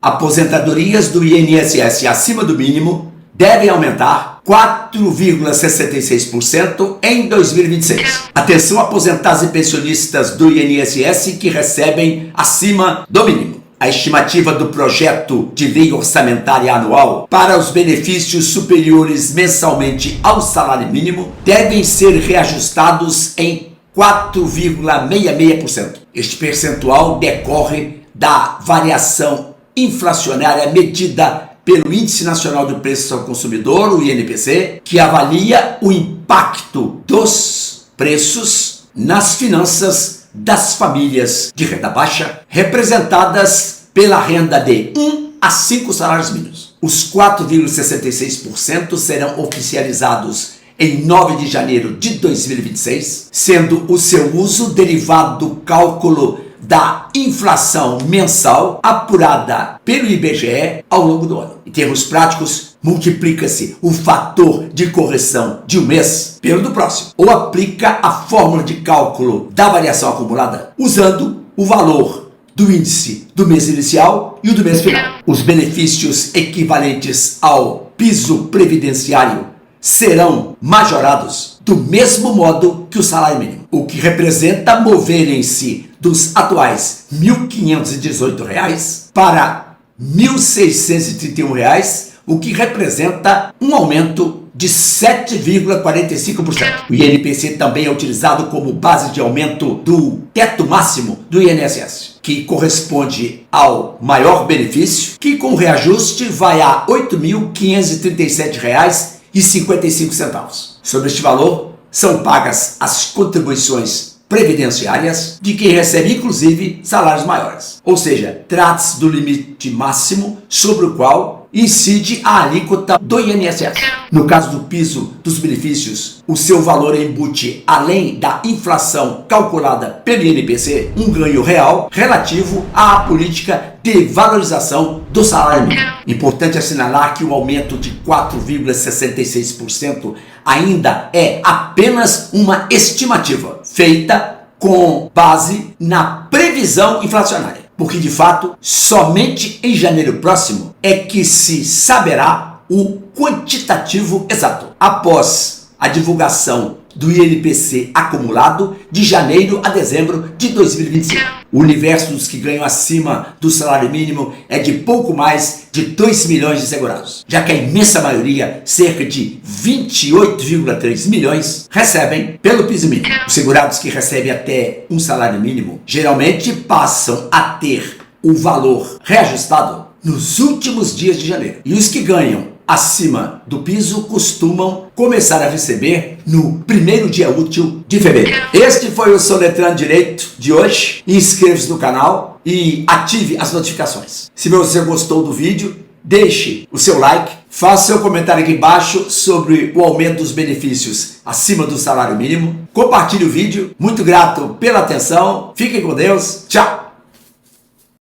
Aposentadorias do INSS acima do mínimo devem aumentar 4,66% em 2026. Atenção, aposentados e pensionistas do INSS que recebem acima do mínimo. A estimativa do projeto de lei orçamentária anual para os benefícios superiores mensalmente ao salário mínimo devem ser reajustados em 4,66%. Este percentual decorre da variação inflacionária medida pelo Índice Nacional do Preço ao Consumidor, o INPC, que avalia o impacto dos preços nas finanças das famílias de renda baixa, representadas pela renda de 1 a 5 salários mínimos. Os 4,66% serão oficializados em 9 de janeiro de 2026, sendo o seu uso derivado do cálculo da inflação mensal apurada pelo IBGE ao longo do ano. Em termos práticos, multiplica-se o fator de correção de um mês pelo do próximo, ou aplica a fórmula de cálculo da variação acumulada usando o valor do índice do mês inicial e o do mês final. Os benefícios equivalentes ao piso previdenciário serão majorados do mesmo modo que o salário mínimo, o que representa moverem-se dos atuais R$ 1.518 para R$ 1.631, o que representa um aumento de 7,45%. O INPC também é utilizado como base de aumento do teto máximo do INSS, que corresponde ao maior benefício, que com reajuste vai a R$ 8.537,55. Sobre este valor, são pagas as contribuições previdenciárias de quem recebe, inclusive, salários maiores. Ou seja, trata-se do limite máximo sobre o qual incide a alíquota do INSS. No caso do piso dos benefícios, o seu valor embute, além da inflação calculada pelo INPC, um ganho real relativo à política de valorização do salário mínimo. Importante assinalar que o aumento de 4,66% ainda é apenas uma estimativa, feita com base na previsão inflacionária, porque de fato, somente em janeiro próximo é que se saberá o quantitativo exato, após a divulgação do INPC acumulado de janeiro a dezembro de 2025. O universo dos que ganham acima do salário mínimo é de pouco mais de 2 milhões de segurados, já que a imensa maioria, cerca de 28,3 milhões, recebem pelo piso mínimo. Os segurados que recebem até um salário mínimo geralmente passam a ter o valor reajustado nos últimos dias de janeiro, e os que ganham acima do piso costumam começar a receber no primeiro dia útil de fevereiro. Este foi o Soletrando Direito de hoje. Inscreva-se no canal e ative as notificações. Se você gostou do vídeo, deixe o seu like, faça seu comentário aqui embaixo sobre o aumento dos benefícios acima do salário mínimo. Compartilhe o vídeo. Muito grato pela atenção. Fiquem com Deus. Tchau!